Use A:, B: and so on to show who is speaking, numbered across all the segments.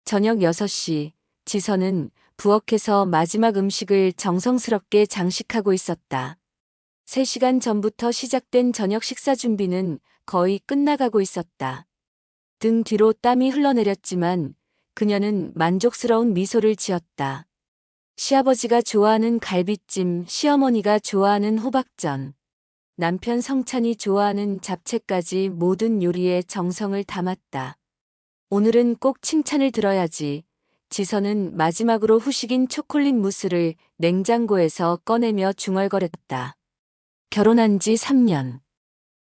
A: 저녁 6시, 지선은 부엌에서 마지막 음식을 정성스럽게 장식하고 있었다. 3시간 전부터 시작된 저녁 식사 준비는 거의 끝나가고 있었다. 등 뒤로 땀이 흘러내렸지만 그녀는 만족스러운 미소를 지었다. 시아버지가 좋아하는 갈비찜, 시어머니가 좋아하는 호박전, 남편 성찬이 좋아하는 잡채까지 모든 요리에 정성을 담았다. 오늘은 꼭 칭찬을 들어야지. 지선은 마지막으로 후식인 초콜릿 무스를 냉장고에서 꺼내며 중얼거렸다. 결혼한 지 3년.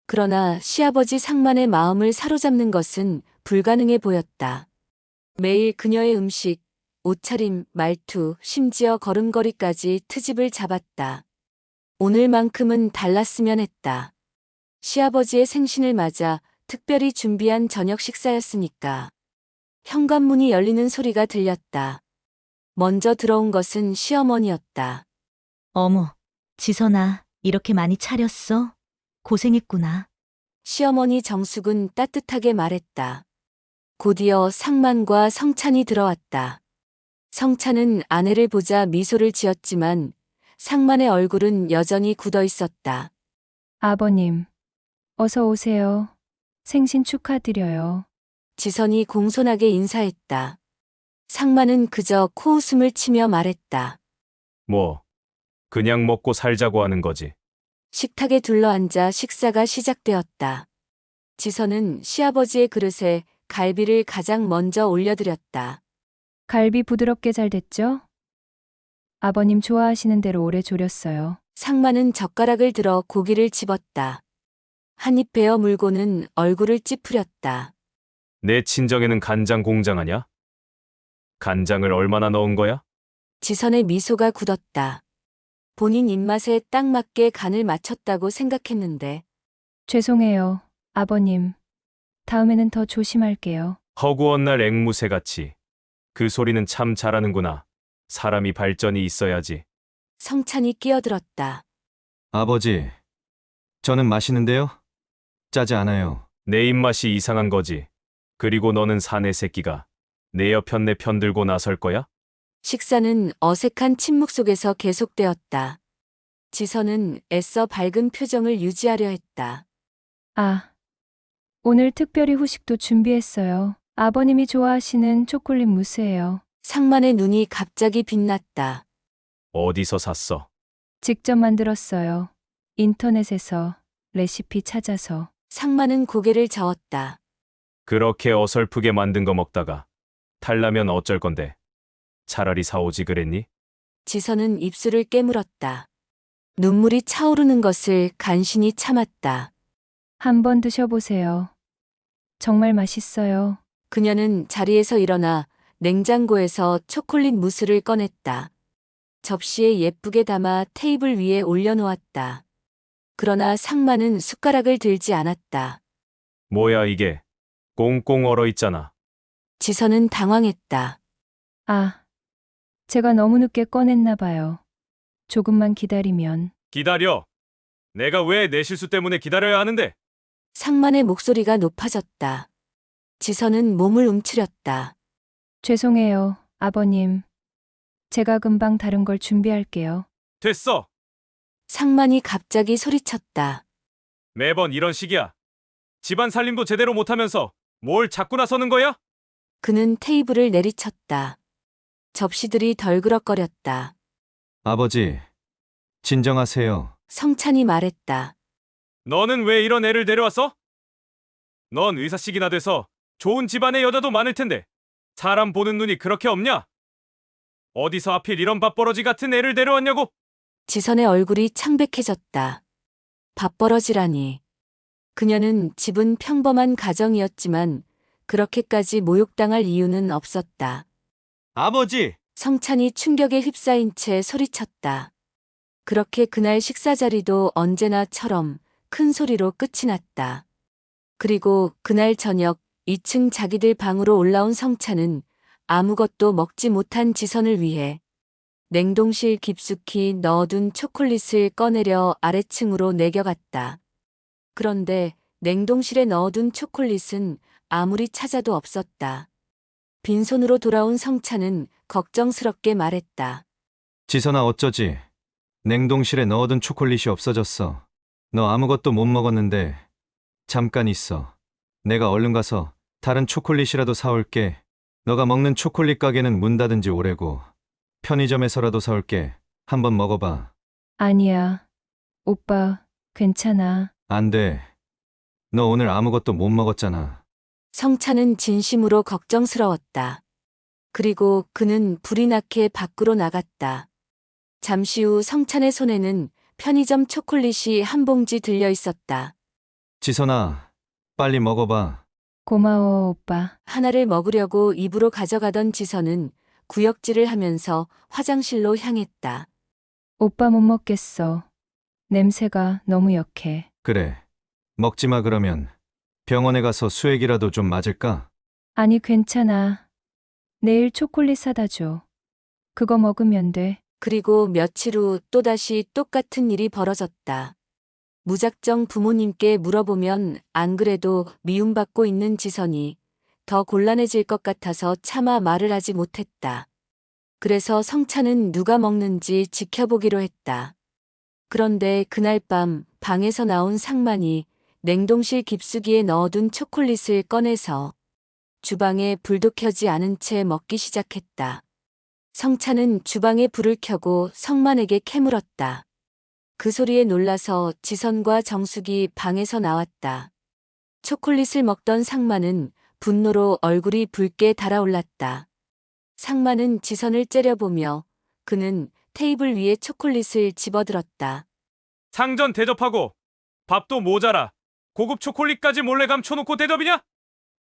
A: 그러나 시아버지 상만의 마음을 사로잡는 것은 불가능해 보였다. 매일 그녀의 음식, 옷차림, 말투, 심지어 걸음걸이까지 트집을 잡았다. 오늘만큼은 달랐으면 했다. 시아버지의 생신을 맞아 특별히 준비한 저녁 식사였으니까. 현관문이 열리는 소리가 들렸다. 먼저 들어온 것은 시어머니였다.
B: 어머, 지선아, 이렇게 많이 차렸어? 고생했구나.
A: 시어머니 정숙은 따뜻하게 말했다. 곧이어 상만과 성찬이 들어왔다. 성찬은 아내를 보자 미소를 지었지만 상만의 얼굴은 여전히 굳어 있었다.
C: 아버님, 어서 오세요. 생신 축하드려요.
A: 지선이 공손하게 인사했다. 상만은 그저 코웃음을 치며 말했다.
D: 뭐, 그냥 먹고 살자고 하는 거지.
A: 식탁에 둘러앉아 식사가 시작되었다. 지선은 시아버지의 그릇에 갈비를 가장 먼저 올려드렸다.
C: 갈비 부드럽게 잘 됐죠? 아버님 좋아하시는 대로 오래 졸였어요.
A: 상만은 젓가락을 들어 고기를 집었다. 한 입 베어 물고는 얼굴을 찌푸렸다.
D: 내 친정에는 간장 공장하냐? 간장을 얼마나 넣은 거야?
A: 지선의 미소가 굳었다. 본인 입맛에 딱 맞게 간을 맞췄다고 생각했는데
C: 죄송해요, 아버님. 다음에는 더 조심할게요.
D: 허구한 날 앵무새같이. 그 소리는 참 잘하는구나. 사람이 발전이 있어야지.
A: 성찬이 끼어들었다.
E: 아버지, 저는 맛있는데요? 짜지 않아요.
D: 내 입맛이 이상한 거지. 그리고 너는 사내 새끼가 내 옆편 내 편 들고 나설 거야?
A: 식사는 어색한 침묵 속에서 계속되었다. 지선은 애써 밝은 표정을 유지하려 했다.
C: 아, 오늘 특별히 후식도 준비했어요. 아버님이 좋아하시는 초콜릿 무스예요.
A: 상만의 눈이 갑자기 빛났다.
D: 어디서 샀어?
C: 직접 만들었어요. 인터넷에서 레시피 찾아서.
A: 상만은 고개를 저었다.
D: 그렇게 어설프게 만든 거 먹다가 탈라면 어쩔 건데. 차라리 사오지 그랬니?
A: 지선은 입술을 깨물었다. 눈물이 차오르는 것을 간신히 참았다.
C: 한번 드셔보세요. 정말 맛있어요.
A: 그녀는 자리에서 일어나 냉장고에서 초콜릿 무스를 꺼냈다. 접시에 예쁘게 담아 테이블 위에 올려놓았다. 그러나 상만은 숟가락을 들지 않았다.
D: 뭐야 이게? 꽁꽁 얼어 있잖아.
A: 지선은 당황했다.
C: 아, 제가 너무 늦게 꺼냈나 봐요. 조금만 기다리면.
D: 기다려. 내가 왜 내 실수 때문에 기다려야 하는데?
A: 상만의 목소리가 높아졌다. 지선은 몸을 움츠렸다.
C: 죄송해요, 아버님. 제가 금방 다른 걸 준비할게요.
D: 됐어.
A: 상만이 갑자기 소리쳤다.
D: 매번 이런 식이야. 집안 살림도 제대로 못하면서 뭘 자꾸 나서는 거야?
A: 그는 테이블을 내리쳤다. 접시들이 덜그럭거렸다.
E: 아버지, 진정하세요.
A: 성찬이 말했다.
D: 너는 왜 이런 애를 데려왔어? 넌 의사식이나 돼서 좋은 집안의 여자도 많을 텐데 사람 보는 눈이 그렇게 없냐? 어디서 하필 이런 밥버러지 같은 애를 데려왔냐고?
A: 지선의 얼굴이 창백해졌다. 밥벌어지라니. 그녀는 집은 평범한 가정이었지만 그렇게까지 모욕당할 이유는 없었다.
E: 아버지!
A: 성찬이 충격에 휩싸인 채 소리쳤다. 그렇게 그날 식사 자리도 언제나처럼 큰 소리로 끝이 났다. 그리고 그날 저녁 2층 자기들 방으로 올라온 성찬은 아무것도 먹지 못한 지선을 위해 냉동실 깊숙이 넣어둔 초콜릿을 꺼내려 아래층으로 내겨갔다. 그런데 냉동실에 넣어둔 초콜릿은 아무리 찾아도 없었다. 빈손으로 돌아온 성찬은 걱정스럽게 말했다.
E: 지선아 어쩌지? 냉동실에 넣어둔 초콜릿이 없어졌어. 너 아무것도 못 먹었는데 잠깐 있어. 내가 얼른 가서 다른 초콜릿이라도 사올게. 너가 먹는 초콜릿 가게는 문 닫은 지 오래고 편의점에서라도 사올게. 한번 먹어봐.
C: 아니야. 오빠, 괜찮아.
E: 안 돼. 너 오늘 아무것도 못 먹었잖아.
A: 성찬은 진심으로 걱정스러웠다. 그리고 그는 불이 나게 밖으로 나갔다. 잠시 후 성찬의 손에는 편의점 초콜릿이 한 봉지 들려 있었다.
E: 지선아, 빨리 먹어봐.
C: 고마워, 오빠.
A: 하나를 먹으려고 입으로 가져가던 지선은 구역질을 하면서 화장실로 향했다.
C: 오빠 못 먹겠어. 냄새가 너무 역해.
E: 그래. 먹지 마 그러면. 병원에 가서 수액이라도 좀 맞을까?
C: 아니, 괜찮아. 내일 초콜릿 사다 줘. 그거 먹으면 돼.
A: 그리고 며칠 후 또다시 똑같은 일이 벌어졌다. 무작정 부모님께 물어보면 안 그래도 미움받고 있는 지선이 더 곤란해질 것 같아서 차마 말을 하지 못했다. 그래서 성찬은 누가 먹는지 지켜보기로 했다. 그런데 그날 밤 방에서 나온 상만이 냉동실 깊숙이에 넣어둔 초콜릿을 꺼내서 주방에 불도 켜지 않은 채 먹기 시작했다. 성찬은 주방에 불을 켜고 성만에게 캐물었다. 그 소리에 놀라서 지선과 정숙이 방에서 나왔다. 초콜릿을 먹던 상만은 분노로 얼굴이 붉게 달아올랐다. 상만은 지선을 째려보며 그는 테이블 위에 초콜릿을 집어들었다.
D: 상전 대접하고 밥도 모자라 고급 초콜릿까지 몰래 감춰놓고 대접이냐?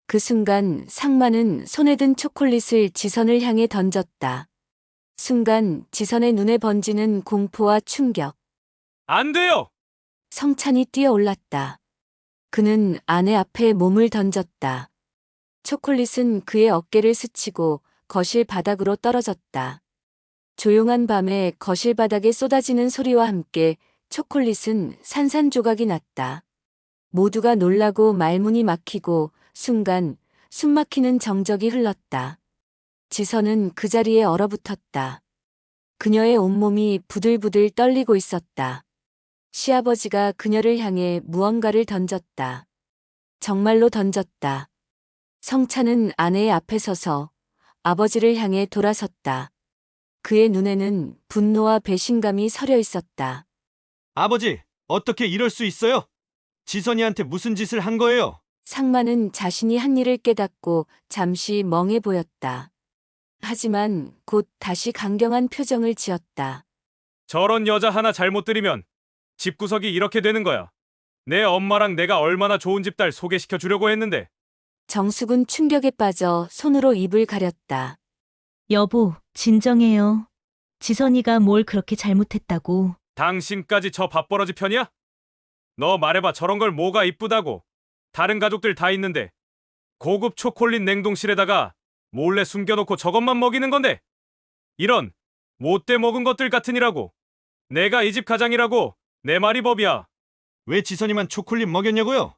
A: 그 순간 상만은 손에 든 초콜릿을 지선을 향해 던졌다. 순간 지선의 눈에 번지는 공포와 충격.
D: 안 돼요!
A: 성찬이 뛰어올랐다. 그는 아내 앞에 몸을 던졌다. 초콜릿은 그의 어깨를 스치고 거실 바닥으로 떨어졌다. 조용한 밤에 거실 바닥에 쏟아지는 소리와 함께 초콜릿은 산산조각이 났다. 모두가 놀라고 말문이 막히고 순간 숨막히는 정적이 흘렀다. 지선은 그 자리에 얼어붙었다. 그녀의 온몸이 부들부들 떨리고 있었다. 시아버지가 그녀를 향해 무언가를 던졌다. 정말로 던졌다. 성찬은 아내의 앞에 서서 아버지를 향해 돌아섰다. 그의 눈에는 분노와 배신감이 서려 있었다.
E: 아버지, 어떻게 이럴 수 있어요? 지선이한테 무슨 짓을 한 거예요?
A: 상만은 자신이 한 일을 깨닫고 잠시 멍해 보였다. 하지만 곧 다시 강경한 표정을 지었다.
D: 저런 여자 하나 잘못 들이면 집구석이 이렇게 되는 거야. 내 엄마랑 내가 얼마나 좋은 집 딸 소개시켜 주려고 했는데.
A: 정숙은 충격에 빠져 손으로 입을 가렸다.
B: 여보, 진정해요. 지선이가 뭘 그렇게 잘못했다고.
D: 당신까지 저 밥버러지 편이야? 너 말해봐 저런 걸 뭐가 이쁘다고. 다른 가족들 다 있는데 고급 초콜릿 냉동실에다가 몰래 숨겨놓고 저것만 먹이는 건데. 이런 못돼 먹은 것들 같으니라고. 내가 이 집 가장이라고. 내 말이 법이야.
E: 왜 지선이만 초콜릿 먹였냐고요?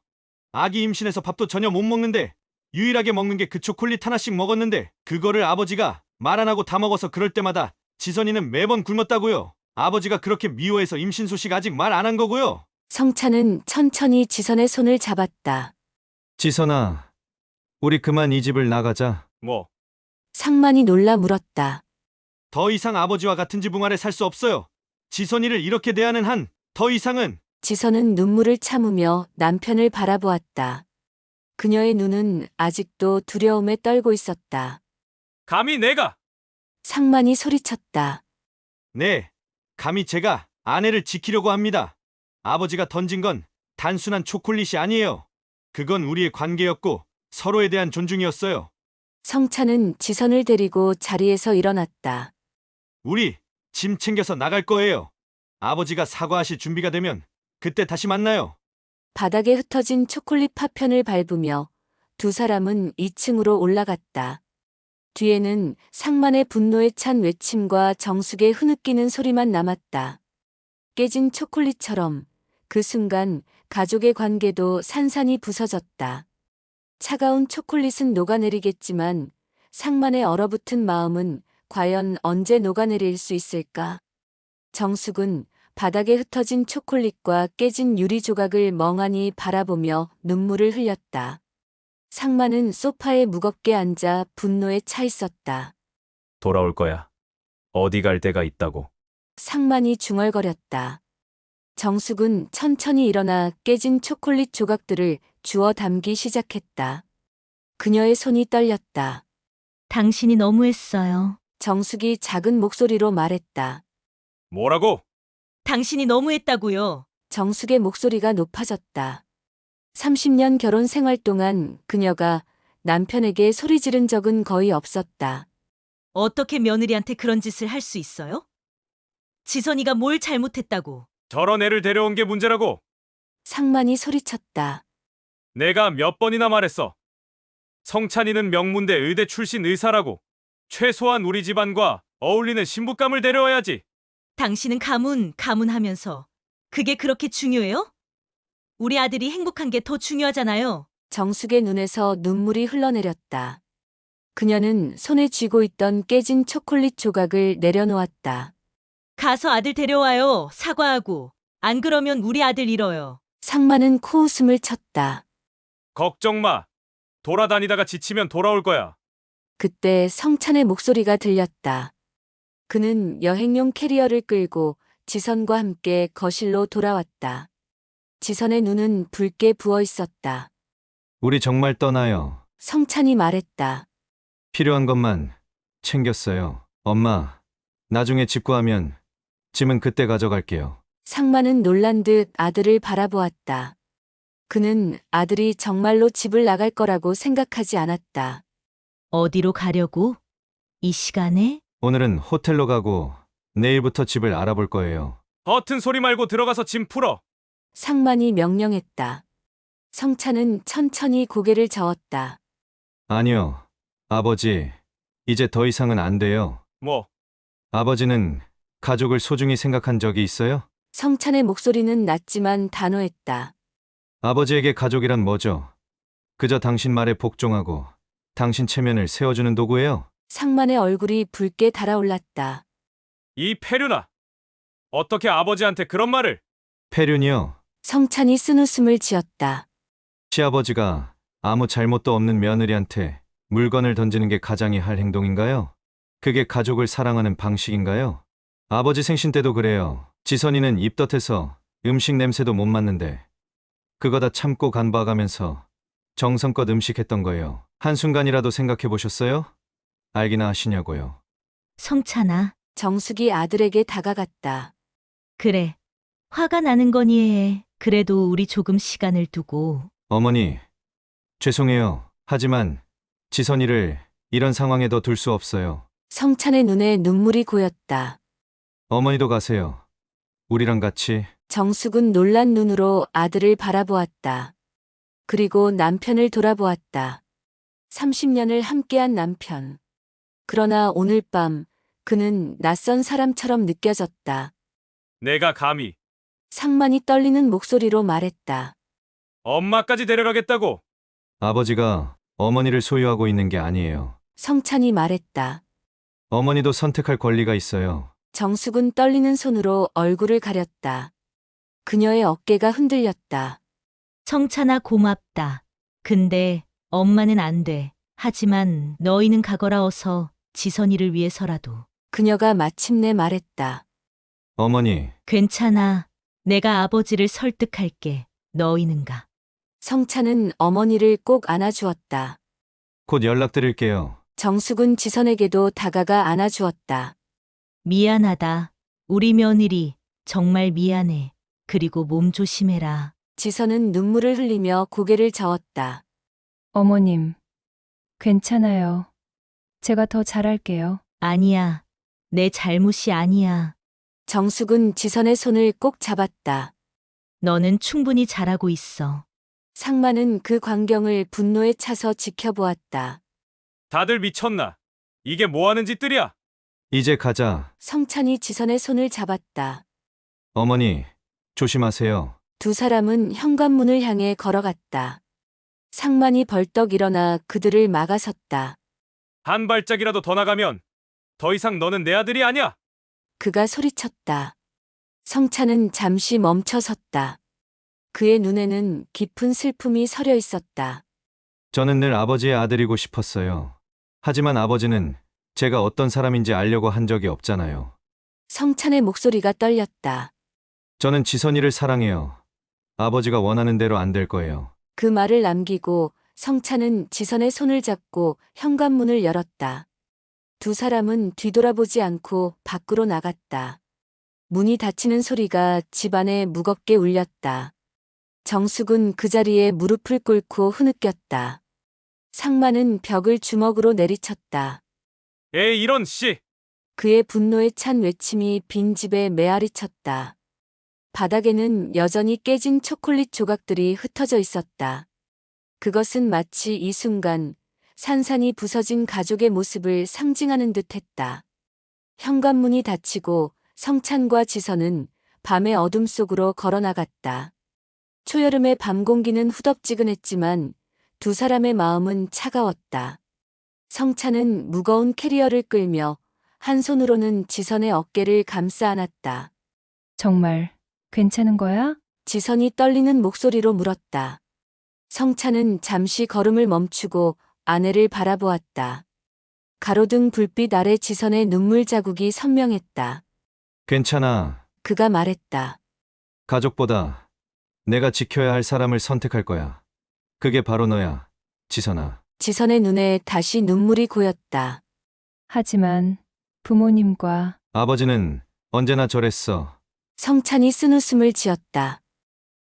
E: 아기 임신해서 밥도 전혀 못 먹는데 유일하게 먹는 게 그 초콜릿 하나씩 먹었는데 그거를 아버지가 말 안 하고 다 먹어서 그럴 때마다 지선이는 매번 굶었다고요. 아버지가 그렇게 미워해서 임신 소식 아직 말 안 한 거고요.
A: 성찬은 천천히 지선의 손을 잡았다.
E: 지선아, 우리 그만 이 집을 나가자.
D: 뭐
A: 상만이 놀라 물었다.
E: 더 이상 아버지와 같은 지붕 아래 살 수 없어요. 지선이를 이렇게 대하는 한 더 이상은.
A: 지선은 눈물을 참으며 남편을 바라보았다. 그녀의 눈은 아직도 두려움에 떨고 있었다.
D: 감히 내가.
A: 상만이 소리쳤다.
E: 네, 감히 제가 아내를 지키려고 합니다. 아버지가 던진 건 단순한 초콜릿이 아니에요. 그건 우리의 관계였고 서로에 대한 존중이었어요.
A: 성찬은 지선을 데리고 자리에서 일어났다.
E: 우리 짐 챙겨서 나갈 거예요. 아버지가 사과하실 준비가 되면 그때 다시 만나요.
A: 바닥에 흩어진 초콜릿 파편을 밟으며 두 사람은 2층으로 올라갔다. 뒤에는 상만의 분노에 찬 외침과 정숙의 흐느끼는 소리만 남았다. 깨진 초콜릿처럼 그 순간 가족의 관계도 산산이 부서졌다. 차가운 초콜릿은 녹아내리겠지만 상만의 얼어붙은 마음은 과연 언제 녹아내릴 수 있을까? 정숙은 바닥에 흩어진 초콜릿과 깨진 유리 조각을 멍하니 바라보며 눈물을 흘렸다. 상만은 소파에 무겁게 앉아 분노에 차 있었다.
D: 돌아올 거야. 어디 갈 데가 있다고.
A: 상만이 중얼거렸다. 정숙은 천천히 일어나 깨진 초콜릿 조각들을 주워 담기 시작했다. 그녀의 손이 떨렸다.
B: 당신이 너무했어요.
A: 정숙이 작은 목소리로 말했다.
D: 뭐라고?
B: 당신이 너무했다고요.
A: 정숙의 목소리가 높아졌다. 30년 결혼 생활 동안 그녀가 남편에게 소리 지른 적은 거의 없었다.
B: 어떻게 며느리한테 그런 짓을 할 수 있어요? 지선이가 뭘 잘못했다고.
D: 저런 애를 데려온 게 문제라고.
A: 상만이 소리쳤다.
D: 내가 몇 번이나 말했어. 성찬이는 명문대 의대 출신 의사라고. 최소한 우리 집안과 어울리는 신부감을 데려와야지.
B: 당신은 가문하면서 그게 그렇게 중요해요? 우리 아들이 행복한 게 더 중요하잖아요.
A: 정숙의 눈에서 눈물이 흘러내렸다. 그녀는 손에 쥐고 있던 깨진 초콜릿 조각을 내려놓았다.
B: 가서 아들 데려와요. 사과하고. 안 그러면 우리 아들 잃어요.
A: 상만은 코웃음을 쳤다.
D: 걱정 마. 돌아다니다가 지치면 돌아올 거야.
A: 그때 성찬의 목소리가 들렸다. 그는 여행용 캐리어를 끌고 지선과 함께 거실로 돌아왔다. 지선의 눈은 붉게 부어 있었다.
E: 우리 정말 떠나요.
A: 성찬이 말했다.
E: 필요한 것만 챙겼어요. 엄마, 나중에 집 구하면 짐은 그때 가져갈게요.
A: 상만은 놀란 듯 아들을 바라보았다. 그는 아들이 정말로 집을 나갈 거라고 생각하지 않았다.
B: 어디로 가려고? 이 시간에?
E: 오늘은 호텔로 가고 내일부터 집을 알아볼 거예요.
D: 허튼 소리 말고 들어가서 짐 풀어.
A: 상만이 명령했다. 성찬은 천천히 고개를 저었다.
E: 아니요, 아버지, 이제 더 이상은 안 돼요.
D: 뭐,
E: 아버지는 가족을 소중히 생각한 적이 있어요?
A: 성찬의 목소리는 낮지만 단호했다.
E: 아버지에게 가족이란 뭐죠? 그저 당신 말에 복종하고 당신 체면을 세워주는 도구예요?
A: 상만의 얼굴이 붉게 달아올랐다.
D: 이 폐륜아. 어떻게 아버지한테 그런 말을?
E: 폐륜이요.
A: 성찬이 쓴웃음을 지었다.
E: 시아버지가 아무 잘못도 없는 며느리한테 물건을 던지는 게 가장이 할 행동인가요? 그게 가족을 사랑하는 방식인가요? 아버지 생신 때도 그래요. 지선이는 입덧해서 음식 냄새도 못 맡는데 그거 다 참고 간봐가면서 정성껏 음식했던 거예요. 한순간이라도 생각해 보셨어요? 알기나 하시냐고요.
B: 성찬아.
A: 정숙이 아들에게 다가갔다.
B: 그래. 화가 나는 건 이해해. 그래도 우리 조금 시간을 두고.
E: 어머니, 죄송해요. 하지만 지선이를 이런 상황에 더 둘 수 없어요.
A: 성찬의 눈에 눈물이 고였다.
E: 어머니도 가세요. 우리랑 같이.
A: 정숙은 놀란 눈으로 아들을 바라보았다. 그리고 남편을 돌아보았다. 30년을 함께한 남편. 그러나 오늘 밤 그는 낯선 사람처럼 느껴졌다.
D: 내가 감히
A: 상만이 떨리는 목소리로 말했다.
D: 엄마까지 데려가겠다고.
E: 아버지가 어머니를 소유하고 있는 게 아니에요.
A: 성찬이 말했다.
E: 어머니도 선택할 권리가 있어요.
A: 정숙은 떨리는 손으로 얼굴을 가렸다. 그녀의 어깨가 흔들렸다.
B: 성찬아 고맙다. 근데 엄마는 안 돼. 하지만 너희는 가거라 어서 지선이를 위해서라도.
A: 그녀가 마침내 말했다.
E: 어머니,
B: 괜찮아. 내가 아버지를 설득할게. 너희는 가.
A: 성찬은 어머니를 꼭 안아주었다.
E: 곧 연락드릴게요.
A: 정숙은 지선에게도 다가가 안아주었다.
B: 미안하다. 우리 며느리 정말 미안해. 그리고 몸 조심해라.
A: 지선은 눈물을 흘리며 고개를 저었다.
C: 어머님, 괜찮아요. 제가 더 잘할게요.
B: 아니야. 내 잘못이 아니야.
A: 정숙은 지선의 손을 꼭 잡았다.
B: 너는 충분히 잘하고 있어.
A: 상만은 그 광경을 분노에 차서 지켜보았다.
D: 다들 미쳤나? 이게 뭐 하는 짓들이야?
E: 이제 가자.
A: 성찬이 지선의 손을 잡았다.
E: 어머니, 조심하세요.
A: 두 사람은 현관문을 향해 걸어갔다. 상만이 벌떡 일어나 그들을 막아섰다.
D: 한 발짝이라도 더 나가면 더 이상 너는 내 아들이 아니야.
A: 그가 소리쳤다. 성찬은 잠시 멈춰 섰다. 그의 눈에는 깊은 슬픔이 서려 있었다.
E: 저는 늘 아버지의 아들이고 싶었어요. 하지만 아버지는 제가 어떤 사람인지 알려고 한 적이 없잖아요.
A: 성찬의 목소리가 떨렸다.
E: 저는 지선이를 사랑해요. 아버지가 원하는 대로 안 될 거예요.
A: 그 말을 남기고 성찬은 지선의 손을 잡고 현관문을 열었다. 두 사람은 뒤돌아보지 않고 밖으로 나갔다. 문이 닫히는 소리가 집안에 무겁게 울렸다. 정숙은 그 자리에 무릎을 꿇고 흐느꼈다. 상마는 벽을 주먹으로 내리쳤다.
D: 에이 이런 씨.
A: 그의 분노에 찬 외침이 빈집에 메아리 쳤다. 바닥에는 여전히 깨진 초콜릿 조각들이 흩어져 있었다. 그것은 마치 이 순간 산산이 부서진 가족의 모습을 상징하는 듯했다. 현관문이 닫히고 성찬과 지선은 밤의 어둠 속으로 걸어나갔다. 초여름의 밤 공기는 후덥지근했지만 두 사람의 마음은 차가웠다. 성찬은 무거운 캐리어를 끌며 한 손으로는 지선의 어깨를 감싸 안았다.
C: 정말 괜찮은 거야?
A: 지선이 떨리는 목소리로 물었다. 성찬은 잠시 걸음을 멈추고 아내를 바라보았다. 가로등 불빛 아래 지선의 눈물 자국이 선명했다.
E: 괜찮아.
A: 그가 말했다.
E: 가족보다 내가 지켜야 할 사람을 선택할 거야. 그게 바로 너야, 지선아.
A: 지선의 눈에 다시 눈물이 고였다.
C: 하지만 부모님과
E: 아버지는 언제나 저랬어.
A: 성찬이 쓴웃음을 지었다.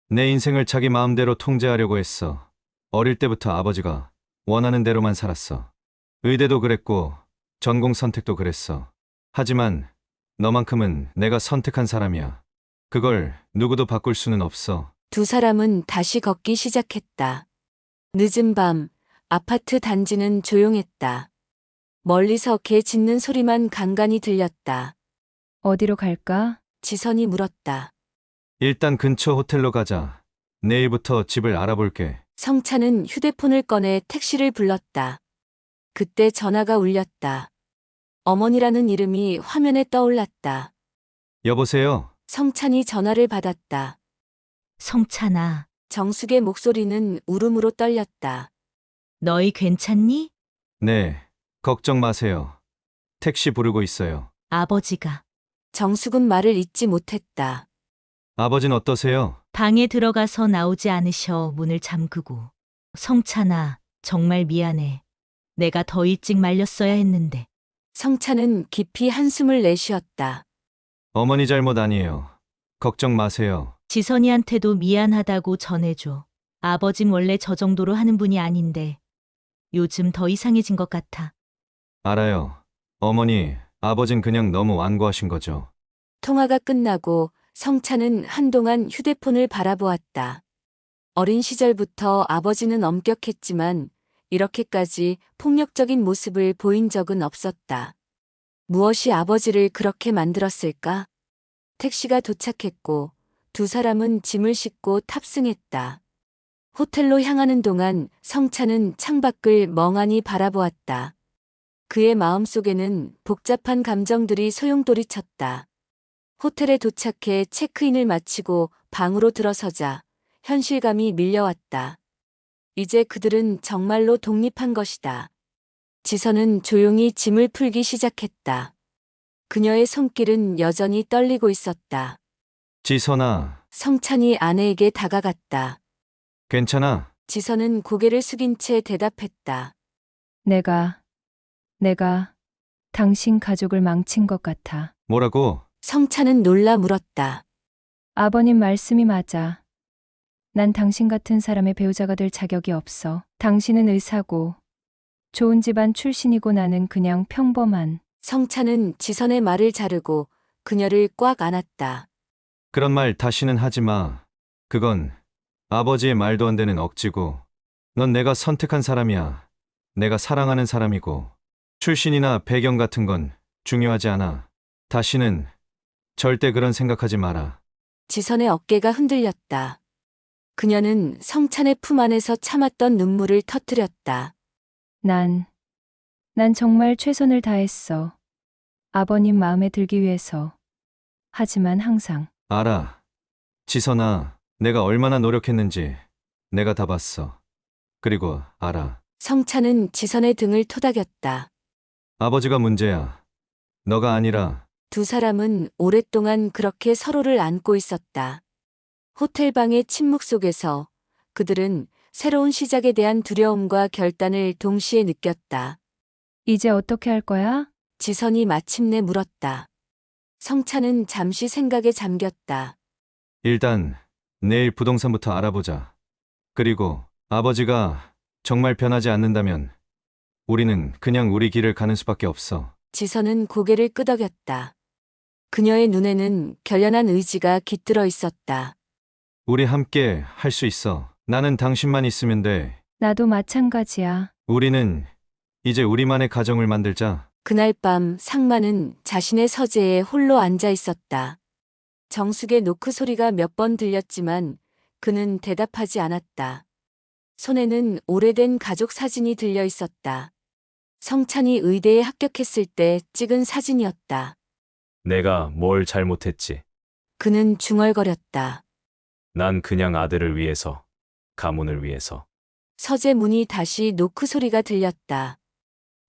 E: 내 인생을 자기 마음대로 통제하려고 했어. 어릴 때부터 아버지가 원하는 대로만 살았어. 의대도 그랬고 전공 선택도 그랬어. 하지만 너만큼은 내가 선택한 사람이야. 그걸 누구도 바꿀 수는 없어.
A: 두 사람은 다시 걷기 시작했다. 늦은 밤, 아파트 단지는 조용했다. 멀리서 개 짖는 소리만 간간히 들렸다.
C: 어디로 갈까?
A: 지선이 물었다.
E: 일단 근처 호텔로 가자. 내일부터 집을 알아볼게.
A: 성찬은 휴대폰을 꺼내 택시를 불렀다. 그때 전화가 울렸다. 어머니라는 이름이 화면에 떠올랐다.
E: 여보세요?
A: 성찬이 전화를 받았다.
B: 성찬아,
A: 정숙의 목소리는 울음으로 떨렸다.
B: 너희 괜찮니?
E: 네, 걱정 마세요. 택시 부르고 있어요.
B: 아버지가
A: 정숙은 말을 잇지 못했다.
E: 아버진 어떠세요?
B: 방에 들어가서 나오지 않으셔 문을 잠그고. 성찬아, 정말 미안해. 내가 더 일찍 말렸어야 했는데.
A: 성찬은 깊이 한숨을 내쉬었다.
E: 어머니 잘못 아니에요. 걱정 마세요.
B: 지선이한테도 미안하다고 전해줘. 아버진 원래 저 정도로 하는 분이 아닌데 요즘 더 이상해진 것 같아.
E: 알아요. 어머니, 아버진 그냥 너무 완고하신 거죠.
A: 통화가 끝나고 성찬은 한동안 휴대폰을 바라보았다. 어린 시절부터 아버지는 엄격했지만 이렇게까지 폭력적인 모습을 보인 적은 없었다. 무엇이 아버지를 그렇게 만들었을까? 택시가 도착했고 두 사람은 짐을 싣고 탑승했다. 호텔로 향하는 동안 성찬은 창밖을 멍하니 바라보았다. 그의 마음속에는 복잡한 감정들이 소용돌이쳤다. 호텔에 도착해 체크인을 마치고 방으로 들어서자 현실감이 밀려왔다. 이제 그들은 정말로 독립한 것이다. 지선은 조용히 짐을 풀기 시작했다. 그녀의 손길은 여전히 떨리고 있었다.
E: 지선아,
A: 성찬이 아내에게 다가갔다.
E: 괜찮아?
A: 지선은 고개를 숙인 채 대답했다.
C: 내가 당신 가족을 망친 것 같아.
E: 뭐라고?
A: 성찬은 놀라 물었다.
C: 아버님 말씀이 맞아. 난 당신 같은 사람의 배우자가 될 자격이 없어. 당신은 의사고, 좋은 집안 출신이고 나는 그냥 평범한.
A: 성찬은 지선의 말을 자르고 그녀를 꽉 안았다.
E: 그런 말 다시는 하지 마. 그건 아버지의 말도 안 되는 억지고. 넌 내가 선택한 사람이야. 내가 사랑하는 사람이고. 출신이나 배경 같은 건 중요하지 않아. 다시는 절대 그런 생각하지 마라.
A: 지선의 어깨가 흔들렸다. 그녀는 성찬의 품 안에서 참았던 눈물을 터뜨렸다.
C: 난 난 정말 최선을 다했어. 아버님 마음에 들기 위해서. 하지만 항상
E: 알아. 지선아, 내가 얼마나 노력했는지 내가 다 봤어. 그리고 알아.
A: 성찬은 지선의 등을 토닥였다.
E: 아버지가 문제야. 너가 아니라.
A: 두 사람은 오랫동안 그렇게 서로를 안고 있었다. 호텔방의 침묵 속에서 그들은 새로운 시작에 대한 두려움과 결단을 동시에 느꼈다.
C: 이제 어떻게 할 거야?
A: 지선이 마침내 물었다. 성찬은 잠시 생각에 잠겼다.
E: 일단 내일 부동산부터 알아보자. 그리고 아버지가 정말 변하지 않는다면 우리는 그냥 우리 길을 가는 수밖에 없어.
A: 지선은 고개를 끄덕였다. 그녀의 눈에는 결연한 의지가 깃들어 있었다.
E: 우리 함께 할 수 있어. 나는 당신만 있으면 돼.
C: 나도 마찬가지야.
E: 우리는 이제 우리만의 가정을 만들자.
A: 그날 밤 상만은 자신의 서재에 홀로 앉아 있었다. 정숙의 노크 소리가 몇 번 들렸지만 그는 대답하지 않았다. 손에는 오래된 가족 사진이 들려 있었다. 성찬이 의대에 합격했을 때 찍은 사진이었다.
D: 내가 뭘 잘못했지?
A: 그는 중얼거렸다.
D: 난 그냥 아들을 위해서, 가문을 위해서.
A: 서재 문이 다시 노크 소리가 들렸다.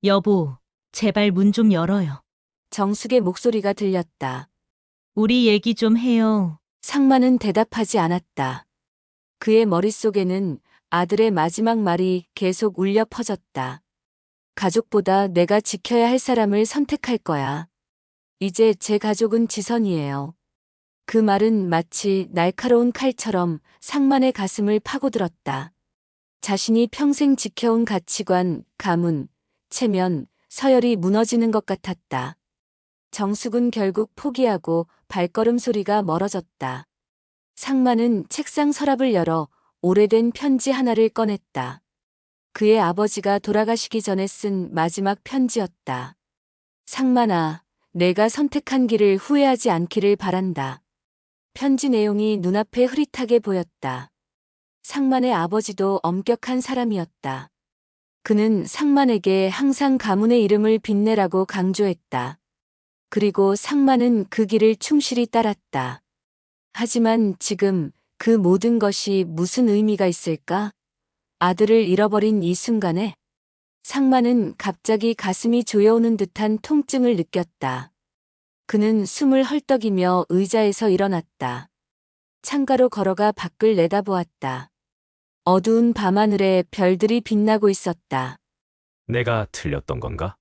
B: 여보, 제발 문 좀 열어요.
A: 정숙의 목소리가 들렸다.
B: 우리 얘기 좀 해요.
A: 상만은 대답하지 않았다. 그의 머릿속에는 아들의 마지막 말이 계속 울려 퍼졌다. 가족보다 내가 지켜야 할 사람을 선택할 거야. 이제 제 가족은 지선이에요. 그 말은 마치 날카로운 칼처럼 상만의 가슴을 파고들었다. 자신이 평생 지켜온 가치관, 가문, 체면, 서열이 무너지는 것 같았다. 정숙은 결국 포기하고 발걸음 소리가 멀어졌다. 상만은 책상 서랍을 열어 오래된 편지 하나를 꺼냈다. 그의 아버지가 돌아가시기 전에 쓴 마지막 편지였다. 상만아, 내가 선택한 길을 후회하지 않기를 바란다. 편지 내용이 눈앞에 흐릿하게 보였다. 상만의 아버지도 엄격한 사람이었다. 그는 상만에게 항상 가문의 이름을 빛내라고 강조했다. 그리고 상만은 그 길을 충실히 따랐다. 하지만 지금 그 모든 것이 무슨 의미가 있을까? 아들을 잃어버린 이 순간에 상만은 갑자기 가슴이 조여오는 듯한 통증을 느꼈다. 그는 숨을 헐떡이며 의자에서 일어났다. 창가로 걸어가 밖을 내다보았다. 어두운 밤하늘에 별들이 빛나고 있었다.
D: 내가 틀렸던 건가?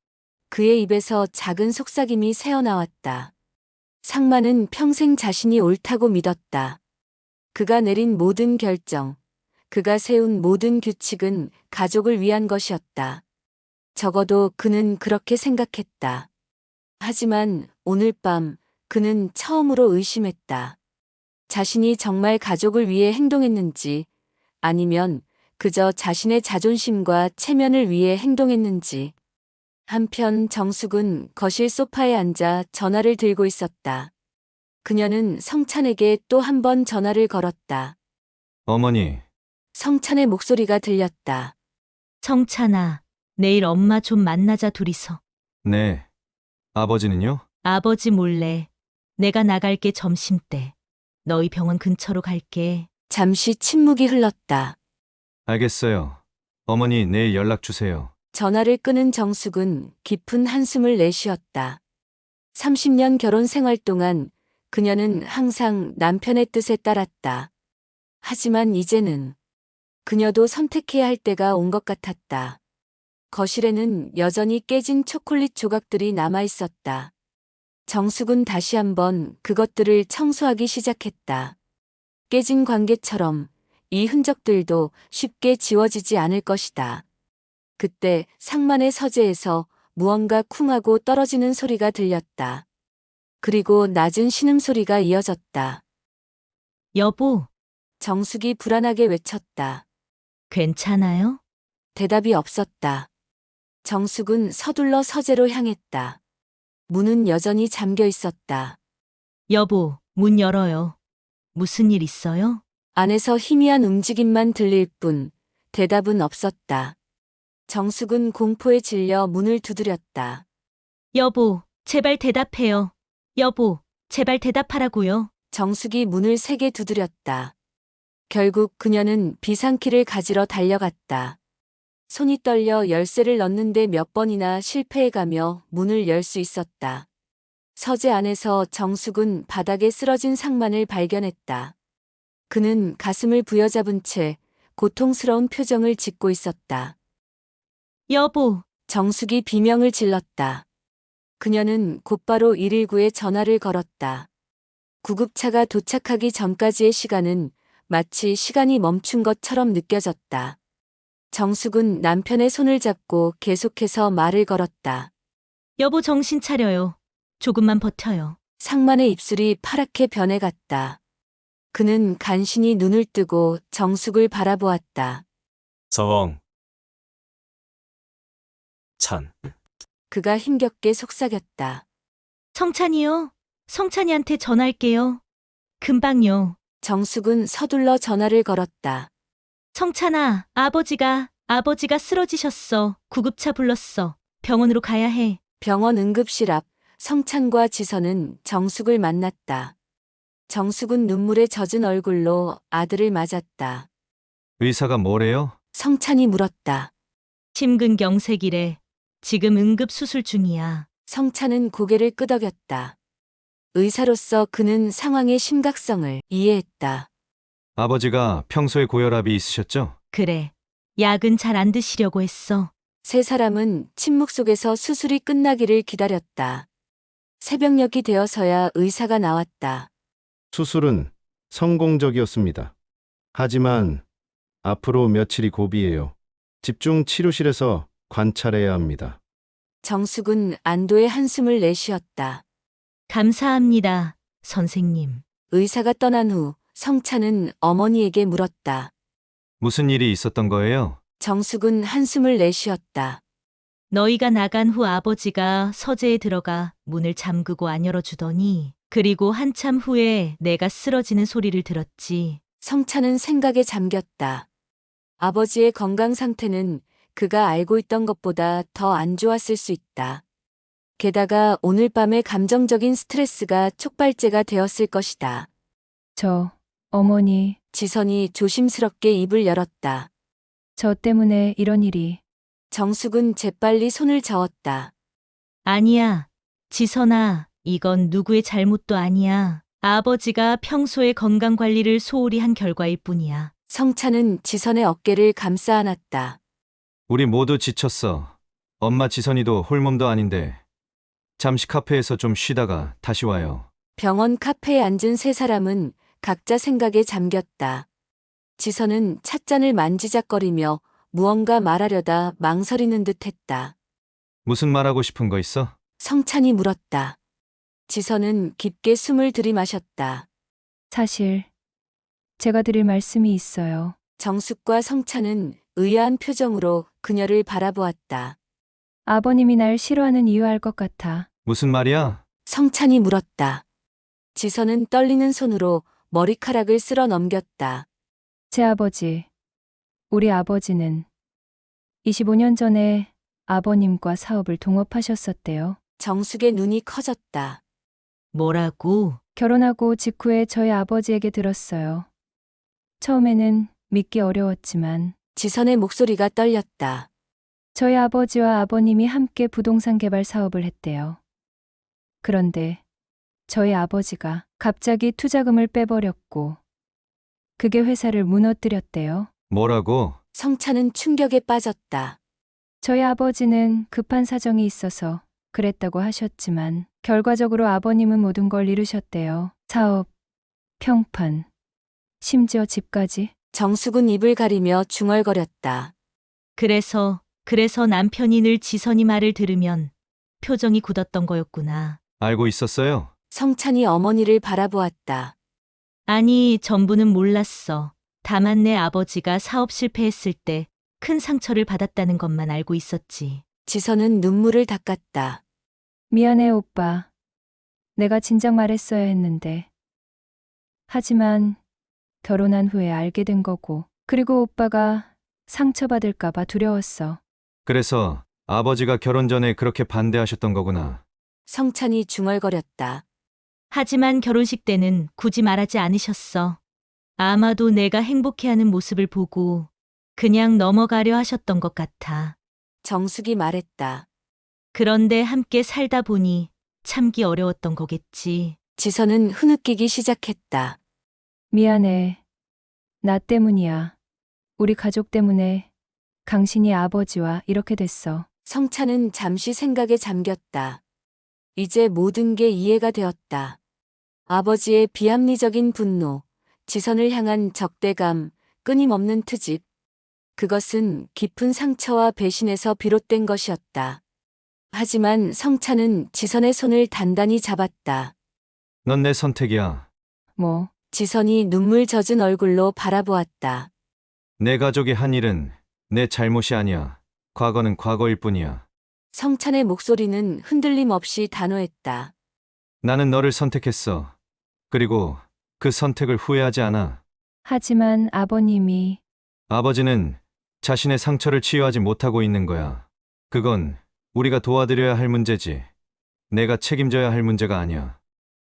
A: 그의 입에서 작은 속삭임이 새어나왔다. 상만은 평생 자신이 옳다고 믿었다. 그가 내린 모든 결정, 그가 세운 모든 규칙은 가족을 위한 것이었다. 적어도 그는 그렇게 생각했다. 하지만 오늘 밤 그는 처음으로 의심했다. 자신이 정말 가족을 위해 행동했는지 아니면 그저 자신의 자존심과 체면을 위해 행동했는지. 한편 정숙은 거실 소파에 앉아 전화를 들고 있었다. 그녀는 성찬에게 또 한 번 전화를 걸었다.
E: 어머니,
A: 성찬의 목소리가 들렸다.
B: 성찬아, 내일 엄마 좀 만나자 둘이서.
E: 네. 아버지는요?
B: 아버지 몰래. 내가 나갈게 점심때. 너희 병원 근처로 갈게.
A: 잠시 침묵이 흘렀다.
E: 알겠어요. 어머니 내일 연락 주세요.
A: 전화를 끊은 정숙은 깊은 한숨을 내쉬었다. 30년 결혼 생활 동안 그녀는 항상 남편의 뜻에 따랐다. 하지만 이제는 그녀도 선택해야 할 때가 온 것 같았다. 거실에는 여전히 깨진 초콜릿 조각들이 남아 있었다. 정숙은 다시 한번 그것들을 청소하기 시작했다. 깨진 관계처럼 이 흔적들도 쉽게 지워지지 않을 것이다. 그때 상만의 서재에서 무언가 쿵하고 떨어지는 소리가 들렸다. 그리고 낮은 신음소리가 이어졌다.
B: 여보,
A: 정숙이 불안하게 외쳤다.
B: 괜찮아요?
A: 대답이 없었다. 정숙은 서둘러 서재로 향했다. 문은 여전히 잠겨 있었다.
B: 여보, 문 열어요. 무슨 일 있어요?
A: 안에서 희미한 움직임만 들릴 뿐 대답은 없었다. 정숙은 공포에 질려 문을 두드렸다.
B: 여보, 제발 대답해요. 여보, 제발 대답하라고요.
A: 정숙이 문을 세게 두드렸다. 결국 그녀는 비상키를 가지러 달려갔다. 손이 떨려 열쇠를 넣는데 몇 번이나 실패해가며 문을 열 수 있었다. 서재 안에서 정숙은 바닥에 쓰러진 상만을 발견했다. 그는 가슴을 부여잡은 채 고통스러운 표정을 짓고 있었다.
B: 여보,
A: 정숙이 비명을 질렀다. 그녀는 곧바로 119에 전화를 걸었다. 구급차가 도착하기 전까지의 시간은 마치 시간이 멈춘 것처럼 느껴졌다. 정숙은 남편의 손을 잡고 계속해서 말을 걸었다.
B: 여보 정신 차려요. 조금만 버텨요.
A: 상만의 입술이 파랗게 변해갔다. 그는 간신히 눈을 뜨고 정숙을 바라보았다.
D: 찬.
A: 그가 힘겹게 속삭였다.
B: 성찬이요? 성찬이한테 전화할게요. 금방요.
A: 정숙은 서둘러 전화를 걸었다.
B: 성찬아, 아버지가 쓰러지셨어. 구급차 불렀어. 병원으로 가야 해.
A: 병원 응급실 앞 성찬과 지선은 정숙을 만났다. 정숙은 눈물에 젖은 얼굴로 아들을 맞았다.
E: 의사가 뭐래요?
A: 성찬이 물었다.
B: 심근경색이래. 지금 응급 수술 중이야.
A: 성찬은 고개를 끄덕였다. 의사로서 그는 상황의 심각성을 이해했다.
E: 아버지가 평소에 고혈압이 있으셨죠?
B: 그래. 약은 잘 안 드시려고 했어.
A: 세 사람은 침묵 속에서 수술이 끝나기를 기다렸다. 새벽녘이 되어서야 의사가 나왔다.
F: 수술은 성공적이었습니다. 하지만 앞으로 며칠이 고비예요. 집중 치료실에서 관찰해야 합니다.
A: 정숙은 안도의 한숨을 내쉬었다.
B: 감사합니다, 선생님.
A: 의사가 떠난 후 성찬은 어머니에게 물었다.
E: 무슨 일이 있었던 거예요?
A: 정숙은 한숨을 내쉬었다.
B: 너희가 나간 후 아버지가 서재에 들어가 문을 잠그고 안 열어주더니 그리고 한참 후에 내가 쓰러지는 소리를 들었지.
A: 성찬은 생각에 잠겼다. 아버지의 건강 상태는 그가 알고 있던 것보다 더 안 좋았을 수 있다. 게다가 오늘 밤의 감정적인 스트레스가 촉발제가 되었을 것이다.
C: 어머니,
A: 지선이 조심스럽게 입을 열었다.
C: 저 때문에 이런 일이.
A: 정숙은 재빨리 손을 저었다.
B: 아니야. 지선아, 이건 누구의 잘못도 아니야. 아버지가 평소에 건강 관리를 소홀히 한 결과일 뿐이야.
A: 성찬은 지선의 어깨를 감싸 안았다.
E: 우리 모두 지쳤어. 엄마 지선이도 홀몸도 아닌데. 잠시 카페에서 좀 쉬다가 다시 와요.
A: 병원 카페에 앉은 세 사람은 각자 생각에 잠겼다. 지선은 찻잔을 만지작거리며 무언가 말하려다 망설이는 듯 했다.
E: 무슨 말하고 싶은 거 있어?
A: 성찬이 물었다. 지선은 깊게 숨을 들이마셨다.
C: 사실 제가 드릴 말씀이 있어요.
A: 정숙과 성찬은 의아한 표정으로 그녀를 바라보았다.
C: 아버님이 날 싫어하는 이유 알 것 같아.
E: 무슨 말이야?
A: 성찬이 물었다. 지선은 떨리는 손으로 머리카락을 쓸어 넘겼다.
C: 제 아버지, 우리 아버지는 25년 전에 아버님과 사업을 동업하셨었대요.
A: 정숙의 눈이 커졌다.
B: 뭐라고?
C: 결혼하고 직후에 저희 아버지에게 들었어요. 처음에는 믿기 어려웠지만
A: 지선의 목소리가 떨렸다.
C: 저희 아버지와 아버님이 함께 부동산 개발 사업을 했대요. 그런데 저희 아버지가 갑자기 투자금을 빼버렸고 그게 회사를 무너뜨렸대요.
E: 뭐라고?
A: 성찬은 충격에 빠졌다.
C: 저희 아버지는 급한 사정이 있어서 그랬다고 하셨지만 결과적으로 아버님은 모든 걸 잃으셨대요. 사업, 평판, 심지어 집까지.
A: 정숙은 입을 가리며 중얼거렸다.
B: 그래서 남편이 늘 지선이 말을 들으면 표정이 굳었던 거였구나.
E: 알고 있었어요?
A: 성찬이 어머니를 바라보았다.
B: 아니, 전부는 몰랐어. 다만 내 아버지가 사업 실패했을 때 큰 상처를 받았다는 것만 알고 있었지.
A: 지선은 눈물을 닦았다.
C: 미안해, 오빠. 내가 진작 말했어야 했는데. 하지만 결혼한 후에 알게 된 거고, 그리고 오빠가 상처받을까봐 두려웠어.
E: 그래서 아버지가 결혼 전에 그렇게 반대하셨던 거구나.
A: 성찬이 중얼거렸다.
B: 하지만 결혼식 때는 굳이 말하지 않으셨어. 아마도 내가 행복해하는 모습을 보고 그냥 넘어가려 하셨던 것 같아.
A: 정숙이 말했다.
B: 그런데 함께 살다 보니 참기 어려웠던 거겠지.
A: 지선은 흐느끼기 시작했다.
C: 미안해. 나 때문이야. 우리 가족 때문에 강신이 아버지와 이렇게 됐어.
A: 성찬은 잠시 생각에 잠겼다. 이제 모든 게 이해가 되었다. 아버지의 비합리적인 분노, 지선을 향한 적대감, 끊임없는 트집. 그것은 깊은 상처와 배신에서 비롯된 것이었다. 하지만 성찬은 지선의 손을 단단히 잡았다.
E: 넌 내 선택이야.
C: 뭐,
A: 지선이 눈물 젖은 얼굴로 바라보았다.
E: 내 가족이 한 일은 내 잘못이 아니야. 과거는 과거일 뿐이야.
A: 성찬의 목소리는 흔들림 없이 단호했다.
E: 나는 너를 선택했어. 그리고 그 선택을 후회하지 않아.
C: 하지만 아버님이
E: 아버지는 자신의 상처를 치유하지 못하고 있는 거야. 그건 우리가 도와드려야 할 문제지. 내가 책임져야 할 문제가 아니야.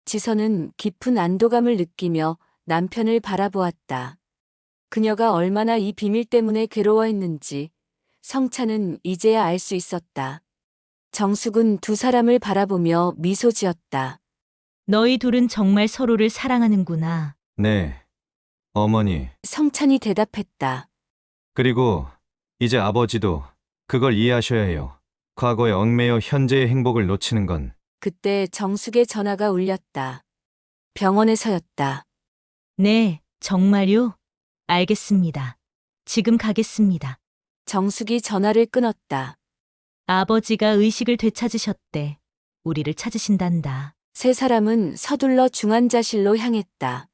A: 지선은 깊은 안도감을 느끼며 남편을 바라보았다. 그녀가 얼마나 이 비밀 때문에 괴로워했는지 성찬은 이제야 알 수 있었다. 정숙은 두 사람을 바라보며 미소 지었다.
B: 너희 둘은 정말 서로를 사랑하는구나.
E: 네. 어머니.
A: 성찬이 대답했다.
E: 그리고 이제 아버지도 그걸 이해하셔야 해요. 과거에 얽매여 현재의 행복을 놓치는 건
A: 그때 정숙의 전화가 울렸다. 병원에서였다.
B: 네, 정말요? 알겠습니다. 지금 가겠습니다.
A: 정숙이 전화를 끊었다.
B: 아버지가 의식을 되찾으셨대. 우리를 찾으신단다.
A: 세 사람은 서둘러 중환자실로 향했다.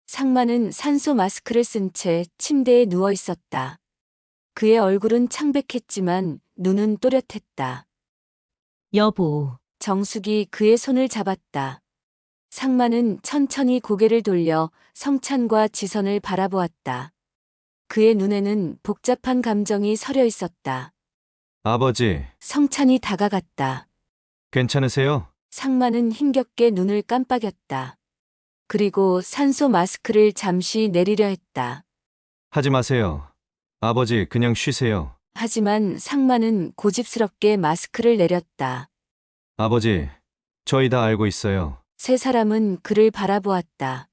A: 상만은 산소 마스크를 쓴 채 침대에 누워 있었다. 그의 얼굴은 창백했지만 눈은 또렷했다.
B: 여보,
A: 정숙이 그의 손을 잡았다. 상만은 천천히 고개를 돌려 성찬과 지선을 바라보았다. 그의 눈에는 복잡한 감정이 서려 있었다.
E: 아버지,
A: 성찬이 다가갔다.
E: 괜찮으세요?
A: 상만은 힘겹게 눈을 깜빡였다. 그리고 산소 마스크를 잠시 내리려 했다.
E: 하지 마세요. 아버지, 그냥 쉬세요.
A: 하지만 상만은 고집스럽게 마스크를 내렸다.
E: 아버지, 저희 다 알고 있어요.
A: 세 사람은 그를 바라보았다.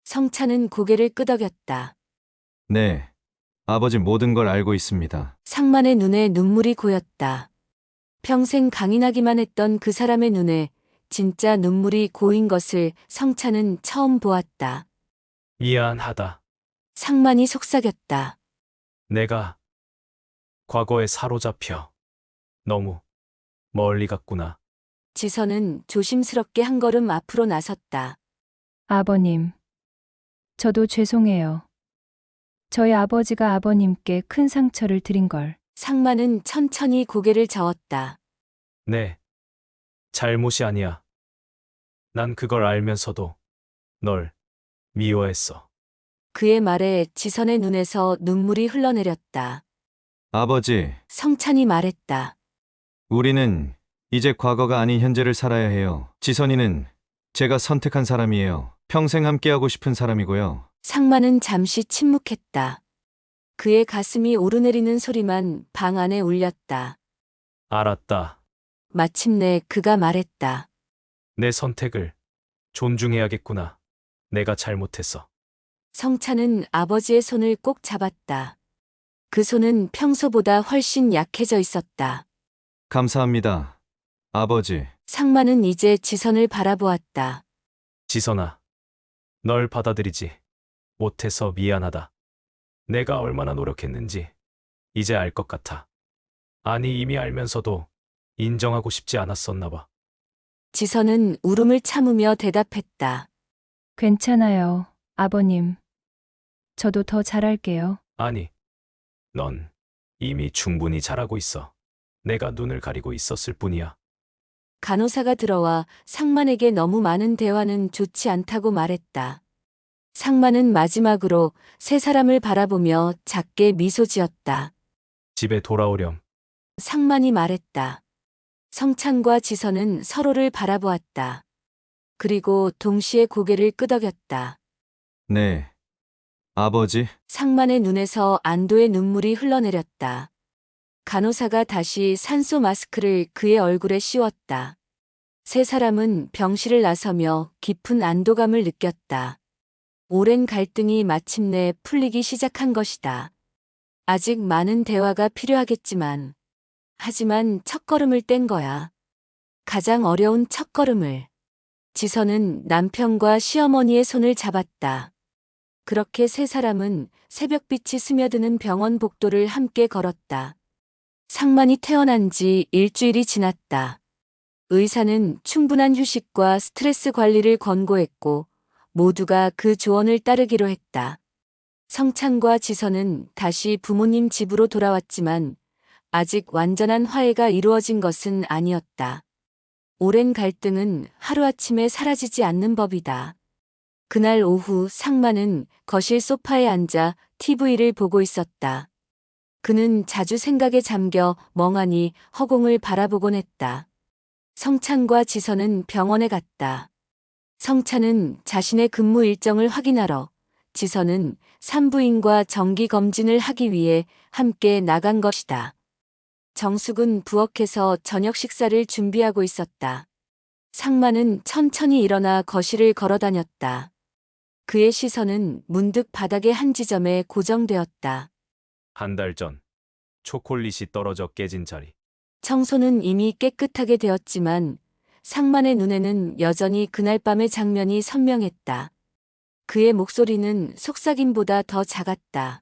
A: 성찬은 고개를 끄덕였다.
E: 네. 아버지 모든 걸 알고 있습니다.
A: 상만의 눈에 눈물이 고였다. 평생 강인하기만 했던 그 사람의 눈에 진짜 눈물이 고인 것을 성찬은 처음 보았다.
D: 미안하다.
A: 상만이 속삭였다.
D: 내가 과거에 사로잡혀 너무 멀리 갔구나.
A: 지선은 조심스럽게 한 걸음 앞으로 나섰다.
C: 아버님. 저도 죄송해요. 저희 아버지가 아버님께 큰 상처를 드린 걸.
A: 상만은 천천히 고개를 저었다.
D: 네. 잘못이 아니야. 난 그걸 알면서도 널 미워했어.
A: 그의 말에 지선의 눈에서 눈물이 흘러내렸다.
E: 아버지,
A: 성찬이 말했다.
E: 우리는 이제 과거가 아닌 현재를 살아야 해요. 지선이는 제가 선택한 사람이에요. 평생 함께하고 싶은 사람이고요.
A: 상만은 잠시 침묵했다. 그의 가슴이 오르내리는 소리만 방 안에 울렸다.
D: 알았다.
A: 마침내 그가 말했다.
D: 내 선택을 존중해야겠구나. 내가 잘못했어.
A: 성찬은 아버지의 손을 꼭 잡았다. 그 손은 평소보다 훨씬 약해져 있었다.
E: 감사합니다. 아버지,
A: 상만은 이제 지선을 바라보았다.
D: 지선아, 널 받아들이지 못해서 미안하다. 내가 얼마나 노력했는지 이제 알 것 같아. 아니, 이미 알면서도 인정하고 싶지 않았었나 봐.
A: 지선은 울음을 참으며 대답했다.
C: 괜찮아요, 아버님. 저도 더 잘할게요.
D: 아니, 넌 이미 충분히 잘하고 있어. 내가 눈을 가리고 있었을 뿐이야.
A: 간호사가 들어와 상만에게 너무 많은 대화는 좋지 않다고 말했다. 상만은 마지막으로 세 사람을 바라보며 작게 미소 지었다.
D: 집에 돌아오렴.
A: 상만이 말했다. 성찬과 지선은 서로를 바라보았다. 그리고 동시에 고개를 끄덕였다.
E: 네. 아버지,
A: 상만의 눈에서 안도의 눈물이 흘러내렸다. 간호사가 다시 산소 마스크를 그의 얼굴에 씌웠다. 세 사람은 병실을 나서며 깊은 안도감을 느꼈다. 오랜 갈등이 마침내 풀리기 시작한 것이다. 아직 많은 대화가 필요하겠지만, 하지만 첫걸음을 뗀 거야. 가장 어려운 첫걸음을. 지선은 남편과 시어머니의 손을 잡았다. 그렇게 세 사람은 새벽빛이 스며드는 병원 복도를 함께 걸었다. 상만이 태어난 지 일주일이 지났다. 의사는 충분한 휴식과 스트레스 관리를 권고했고 모두가 그 조언을 따르기로 했다. 성찬과 지선은 다시 부모님 집으로 돌아왔지만 아직 완전한 화해가 이루어진 것은 아니었다. 오랜 갈등은 하루아침에 사라지지 않는 법이다. 그날 오후 상만은 거실 소파에 앉아 TV를 보고 있었다. 그는 자주 생각에 잠겨 멍하니 허공을 바라보곤 했다. 성찬과 지선은 병원에 갔다. 성찬은 자신의 근무 일정을 확인하러, 지선은 산부인과 정기 검진을 하기 위해 함께 나간 것이다. 정숙은 부엌에서 저녁 식사를 준비하고 있었다. 상만은 천천히 일어나 거실을 걸어다녔다. 그의 시선은 문득 바닥의 한 지점에 고정되었다.
D: 한 달 전 초콜릿이 떨어져 깨진 자리.
A: 청소는 이미 깨끗하게 되었지만 상만의 눈에는 여전히 그날 밤의 장면이 선명했다. 그의 목소리는 속삭임보다 더 작았다.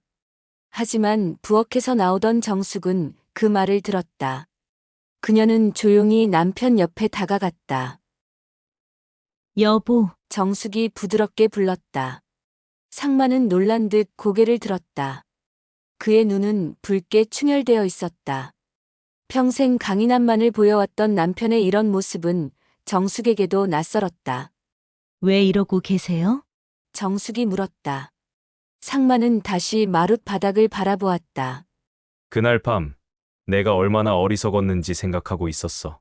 A: 하지만 부엌에서 나오던 정숙은 그 말을 들었다. 그녀는 조용히 남편 옆에 다가갔다.
B: 여보,
A: 정숙이 부드럽게 불렀다. 상만은 놀란 듯 고개를 들었다. 그의 눈은 붉게 충혈되어 있었다. 평생 강인함만을 보여왔던 남편의 이런 모습은 정숙에게도 낯설었다.
B: 왜 이러고 계세요?
A: 정숙이 물었다. 상만은 다시 마룻 바닥을 바라보았다.
D: 그날 밤 내가 얼마나 어리석었는지 생각하고 있었어.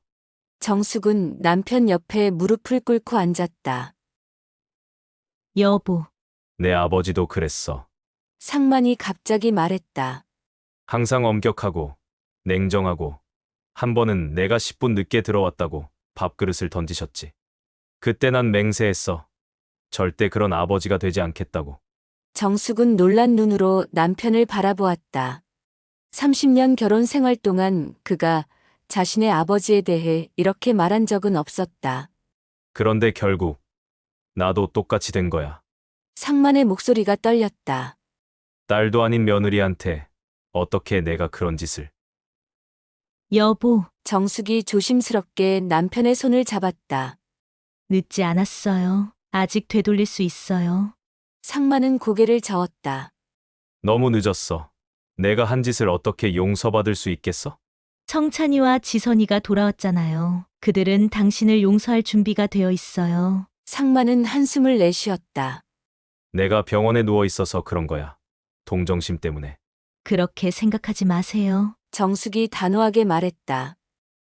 A: 정숙은 남편 옆에 무릎을 꿇고 앉았다.
B: 여보,
D: 내 아버지도 그랬어.
A: 상만이 갑자기 말했다.
D: 항상 엄격하고 냉정하고 한 번은 내가 10분 늦게 들어왔다고 밥그릇을 던지셨지. 그때 난 맹세했어. 절대 그런 아버지가 되지 않겠다고.
A: 정숙은 놀란 눈으로 남편을 바라보았다. 30년 결혼 생활 동안 그가 자신의 아버지에 대해 이렇게 말한 적은 없었다.
D: 그런데 결국 나도 똑같이 된 거야.
A: 상만의 목소리가 떨렸다.
D: 딸도 아닌 며느리한테 어떻게 내가 그런 짓을.
B: 여보,
A: 정숙이 조심스럽게 남편의 손을 잡았다.
B: 늦지 않았어요. 아직 되돌릴 수 있어요.
A: 상만은 고개를 저었다.
D: 너무 늦었어. 내가 한 짓을 어떻게 용서받을 수 있겠어?
B: 성찬이와 지선이가 돌아왔잖아요. 그들은 당신을 용서할 준비가 되어 있어요.
A: 상만은 한숨을 내쉬었다.
D: 내가 병원에 누워 있어서 그런 거야. 동정심 때문에.
B: 그렇게 생각하지 마세요.
A: 정숙이 단호하게 말했다.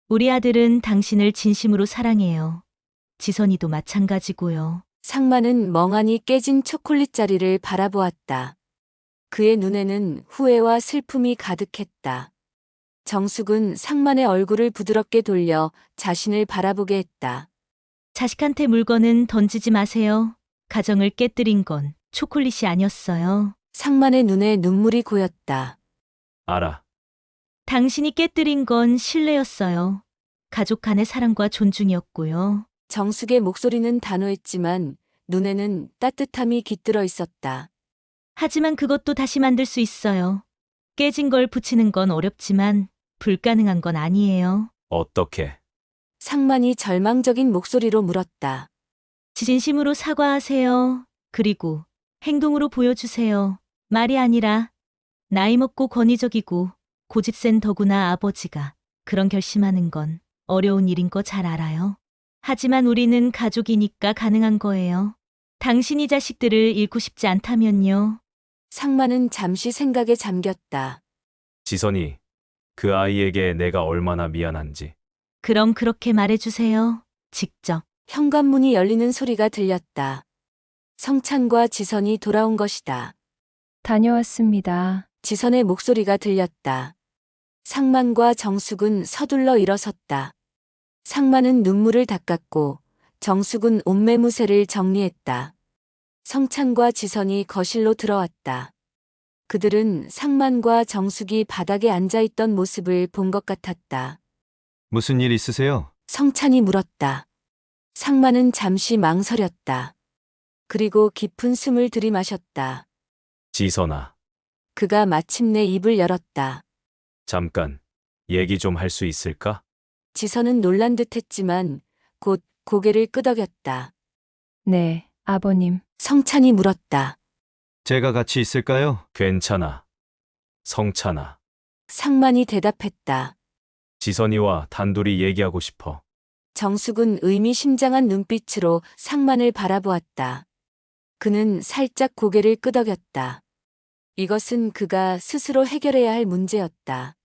B: 우리 아들은 당신을 진심으로 사랑해요. 지선이도 마찬가지고요.
A: 상만은 멍하니 깨진 초콜릿 자리를 바라보았다. 그의 눈에는 후회와 슬픔이 가득했다. 정숙은 상만의 얼굴을 부드럽게 돌려 자신을 바라보게 했다.
B: 자식한테 물건은 던지지 마세요. 가정을 깨뜨린 건 초콜릿이 아니었어요.
A: 상만의 눈에 눈물이 고였다.
D: 알아.
B: 당신이 깨뜨린 건 신뢰였어요. 가족 간의 사랑과 존중이었고요.
A: 정숙의 목소리는 단호했지만 눈에는 따뜻함이 깃들어 있었다.
B: 하지만 그것도 다시 만들 수 있어요. 깨진 걸 붙이는 건 어렵지만 불가능한 건 아니에요.
D: 어떻게?
A: 상만이 절망적인 목소리로 물었다.
B: 진심으로 사과하세요. 그리고 행동으로 보여주세요. 말이 아니라 나이 먹고 권위적이고 고집센 더구나 아버지가 그런 결심하는 건 어려운 일인 거 잘 알아요. 하지만 우리는 가족이니까 가능한 거예요. 당신이 자식들을 잃고 싶지 않다면요.
A: 상만은 잠시 생각에 잠겼다.
D: 지선이 그 아이에게 내가 얼마나 미안한지.
B: 그럼 그렇게 말해주세요. 직접.
A: 현관문이 열리는 소리가 들렸다. 성찬과 지선이 돌아온 것이다.
C: 다녀왔습니다.
A: 지선의 목소리가 들렸다. 상만과 정숙은 서둘러 일어섰다. 상만은 눈물을 닦았고 정숙은 옷매무새를 정리했다. 성찬과 지선이 거실로 들어왔다. 그들은 상만과 정숙이 바닥에 앉아있던 모습을 본 것 같았다.
E: 무슨 일 있으세요?
A: 성찬이 물었다. 상만은 잠시 망설였다. 그리고 깊은 숨을 들이마셨다.
D: 지선아,
A: 그가 마침내 입을 열었다.
D: 잠깐 얘기 좀 할 수 있을까?
A: 지선은 놀란 듯 했지만 곧 고개를 끄덕였다.
C: 네, 아버님.
A: 성찬이 물었다.
E: 제가 같이 있을까요?
D: 괜찮아. 성찬아,
A: 상만이 대답했다.
D: 지선이와 단둘이 얘기하고 싶어.
A: 정숙은 의미심장한 눈빛으로 상만을 바라보았다. 그는 살짝 고개를 끄덕였다. 이것은 그가 스스로 해결해야 할 문제였다.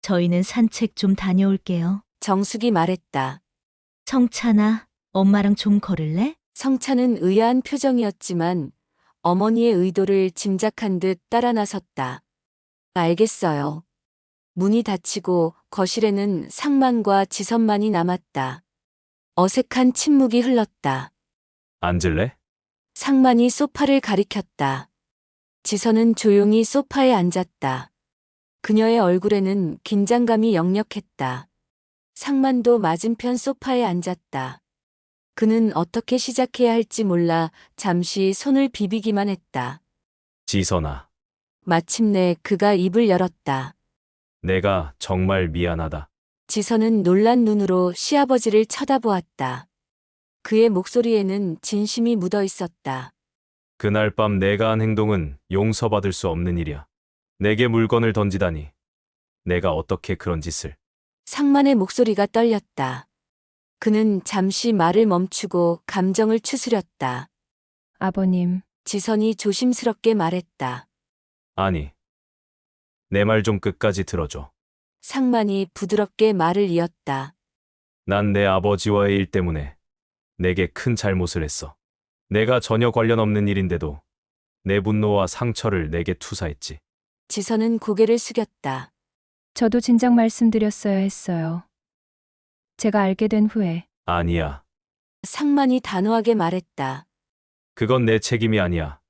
B: 저희는 산책 좀 다녀올게요.
A: 정숙이 말했다.
B: 성찬아, 엄마랑 좀 걸을래?
A: 성찬은 의아한 표정이었지만 어머니의 의도를 짐작한 듯 따라 나섰다. 알겠어요. 문이 닫히고 거실에는 상만과 지선만이 남았다. 어색한 침묵이 흘렀다.
D: 앉을래?
A: 상만이 소파를 가리켰다. 지선은 조용히 소파에 앉았다. 그녀의 얼굴에는 긴장감이 역력했다. 상만도 맞은편 소파에 앉았다. 그는 어떻게 시작해야 할지 몰라 잠시 손을 비비기만 했다.
D: 지선아,
A: 마침내 그가 입을 열었다.
D: 내가 정말 미안하다.
A: 지선은 놀란 눈으로 시아버지를 쳐다보았다. 그의 목소리에는 진심이 묻어 있었다.
D: 그날 밤 내가 한 행동은 용서받을 수 없는 일이야. 내게 물건을 던지다니. 내가 어떻게 그런 짓을.
A: 상만의 목소리가 떨렸다. 그는 잠시 말을 멈추고 감정을 추스렸다.
C: 아버님.
A: 지선이 조심스럽게 말했다.
D: 아니, 내 말 좀 끝까지 들어줘.
A: 상만이 부드럽게 말을 이었다.
D: 난 내 아버지와의 일 때문에 내게 큰 잘못을 했어. 내가 전혀 관련 없는 일인데도 내 분노와 상처를 내게 투사했지.
A: 지선은 고개를 숙였다.
C: 저도 진작 말씀드렸어야 했어요. 제가 알게 된 후에.
D: 아니야.
A: 상만이 단호하게 말했다.
D: 그건 내 책임이 아니야.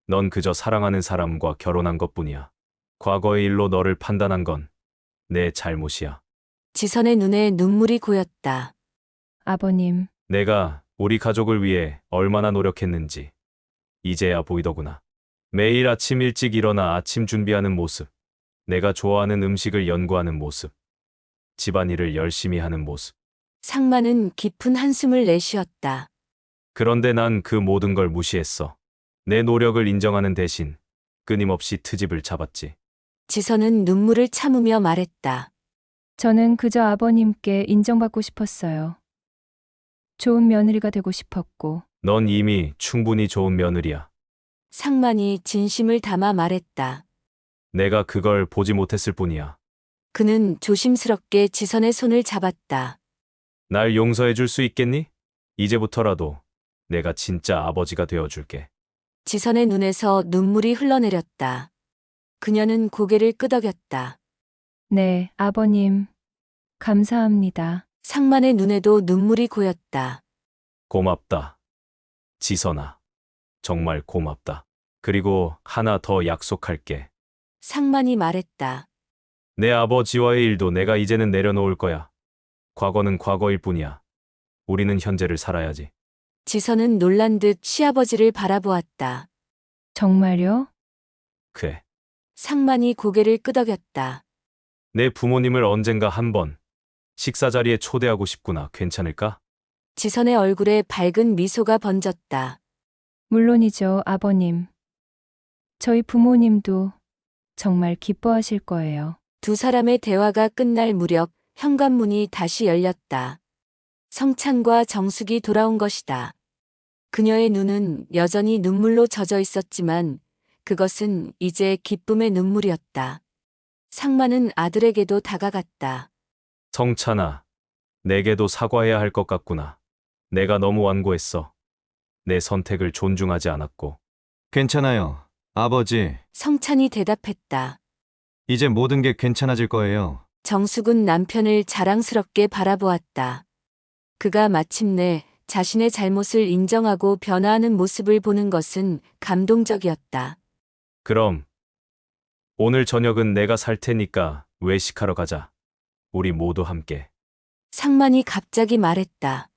D: 넌 그저 사랑하는 사람과 결혼한 것뿐이야. 과거의 일로 너를 판단한 건 내 잘못이야.
A: 지선의 눈에 눈물이 고였다.
C: 아버님.
D: 내가 우리 가족을 위해 얼마나 노력했는지 이제야 보이더구나. 매일 아침 일찍 일어나 아침 준비하는 모습, 내가 좋아하는 음식을 연구하는 모습, 집안일을 열심히 하는 모습.
A: 상만은 깊은 한숨을 내쉬었다.
D: 그런데 난 그 모든 걸 무시했어. 내 노력을 인정하는 대신 끊임없이 트집을 잡았지.
A: 지선은 눈물을 참으며 말했다.
C: 저는 그저 아버님께 인정받고 싶었어요. 좋은 며느리가 되고 싶었고.
D: 넌 이미 충분히 좋은 며느리야.
A: 상만이 진심을 담아 말했다.
D: 내가 그걸 보지 못했을 뿐이야.
A: 그는 조심스럽게 지선의 손을 잡았다.
D: 날 용서해 줄 수 있겠니? 이제부터라도 내가 진짜 아버지가 되어줄게.
A: 지선의 눈에서 눈물이 흘러내렸다. 그녀는 고개를 끄덕였다.
C: 네, 아버님. 감사합니다.
A: 상만의 눈에도 눈물이 고였다.
D: 고맙다. 지선아. 정말 고맙다. 그리고 하나 더 약속할게.
A: 상만이 말했다.
D: 내 아버지와의 일도 내가 이제는 내려놓을 거야. 과거는 과거일 뿐이야. 우리는 현재를 살아야지.
A: 지선은 놀란 듯 시아버지를 바라보았다.
C: 정말요?
D: 그래.
A: 상만이 고개를 끄덕였다.
D: 내 부모님을 언젠가 한번 식사 자리에 초대하고 싶구나. 괜찮을까?
A: 지선의 얼굴에 밝은 미소가 번졌다.
C: 물론이죠, 아버님. 저희 부모님도 정말 기뻐하실 거예요.
A: 두 사람의 대화가 끝날 무렵 현관문이 다시 열렸다. 성찬과 정숙이 돌아온 것이다. 그녀의 눈은 여전히 눈물로 젖어 있었지만 그것은 이제 기쁨의 눈물이었다. 상만은 아들에게도 다가갔다.
D: 성찬아, 내게도 사과해야 할 것 같구나. 내가 너무 완고했어. 내 선택을 존중하지 않았고.
E: 괜찮아요. 아버지,
A: 성찬이 대답했다.
E: 이제 모든 게 괜찮아질 거예요.
A: 정숙은 남편을 자랑스럽게 바라보았다. 그가 마침내 자신의 잘못을 인정하고 변화하는 모습을 보는 것은 감동적이었다.
D: 그럼 오늘 저녁은 내가 살 테니까 외식하러 가자. 우리 모두 함께.
A: 상만이 갑자기 말했다.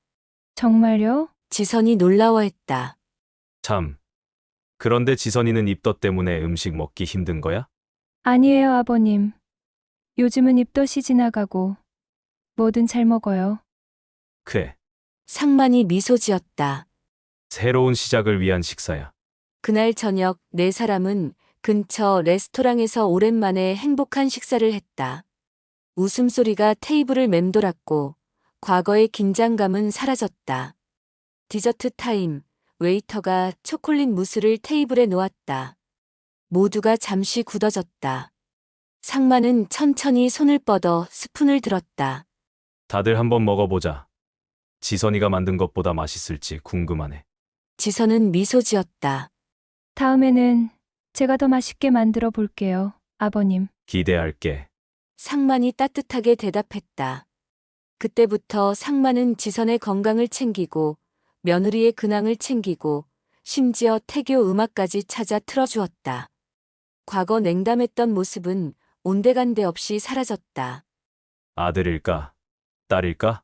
C: 정말요?
A: 지선이 놀라워했다.
D: 참. 그런데 지선이는 입덧 때문에 음식 먹기 힘든 거야?
C: 아니에요, 아버님. 요즘은 입덧이 지나가고 뭐든 잘 먹어요.
D: 그래.
A: 상만이 미소 지었다.
D: 새로운 시작을 위한 식사야.
A: 그날 저녁 네 사람은 근처 레스토랑에서 오랜만에 행복한 식사를 했다. 웃음소리가 테이블을 맴돌았고 과거의 긴장감은 사라졌다. 디저트 타임, 웨이터가 초콜릿 무스를 테이블에 놓았다. 모두가 잠시 굳어졌다. 상만은 천천히 손을 뻗어 스푼을 들었다.
D: 다들 한번 먹어보자. 지선이가 만든 것보다 맛있을지 궁금하네.
A: 지선은 미소 지었다.
C: 다음에는 제가 더 맛있게 만들어 볼게요, 아버님.
D: 기대할게.
A: 상만이 따뜻하게 대답했다. 그때부터 상만은 지선의 건강을 챙기고 며느리의 근황을 챙기고 심지어 태교 음악까지 찾아 틀어주었다. 과거 냉담했던 모습은 온데간데 없이 사라졌다.
D: 아들일까? 딸일까?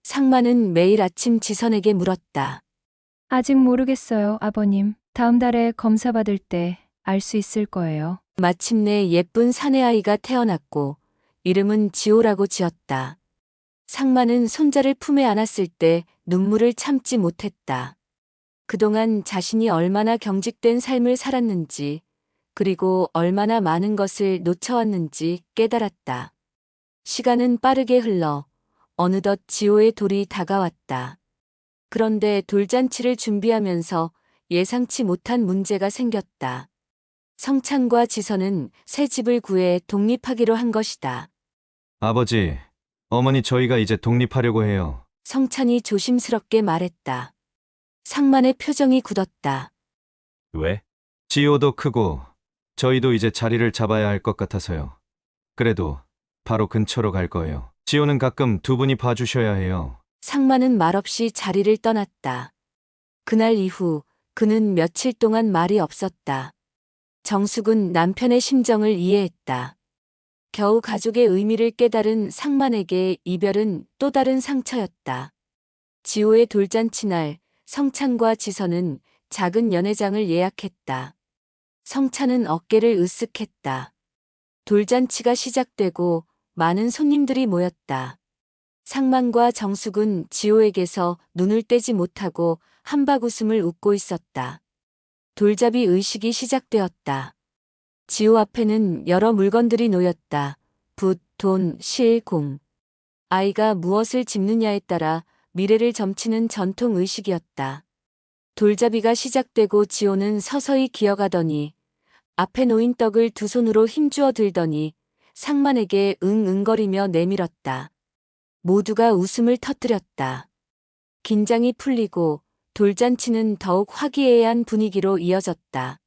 A: 상만은 매일 아침 지선에게 물었다.
C: 아직 모르겠어요, 아버님. 다음 달에 검사 받을 때 알 수 있을 거예요.
A: 마침내 예쁜 사내아이가 태어났고 이름은 지호라고 지었다. 상만은 손자를 품에 안았을 때 눈물을 참지 못했다. 그동안 자신이 얼마나 경직된 삶을 살았는지 그리고 얼마나 많은 것을 놓쳐왔는지 깨달았다. 시간은 빠르게 흘러 어느덧 지호의 돌이 다가왔다. 그런데 돌잔치를 준비하면서 예상치 못한 문제가 생겼다. 성찬과 지선은 새 집을 구해 독립하기로 한 것이다.
E: 아버지, 어머니 저희가 이제 독립하려고 해요.
A: 성찬이 조심스럽게 말했다. 상만의 표정이 굳었다.
D: 왜?
E: 지호도 크고 저희도 이제 자리를 잡아야 할 것 같아서요. 그래도 바로 근처로 갈 거예요. 지호는 가끔 두 분이 봐주셔야 해요.
A: 상만은 말없이 자리를 떠났다. 그날 이후 그는 며칠 동안 말이 없었다. 정숙은 남편의 심정을 이해했다. 겨우 가족의 의미를 깨달은 상만에게 이별은 또 다른 상처였다. 지호의 돌잔치 날 성찬과 지선은 작은 연회장을 예약했다. 성찬은 어깨를 으쓱했다. 돌잔치가 시작되고 많은 손님들이 모였다. 상만과 정숙은 지호에게서 눈을 떼지 못하고 한박 웃음을 웃고 있었다. 돌잡이 의식이 시작되었다. 지호 앞에는 여러 물건들이 놓였다. 붓, 돈, 실, 공. 아이가 무엇을 집느냐에 따라 미래를 점치는 전통 의식이었다. 돌잡이가 시작되고 지호는 서서히 기어가더니 앞에 놓인 떡을 두 손으로 힘주어 들더니 상만에게 응응거리며 내밀었다. 모두가 웃음을 터뜨렸다. 긴장이 풀리고 돌잔치는 더욱 화기애애한 분위기로 이어졌다.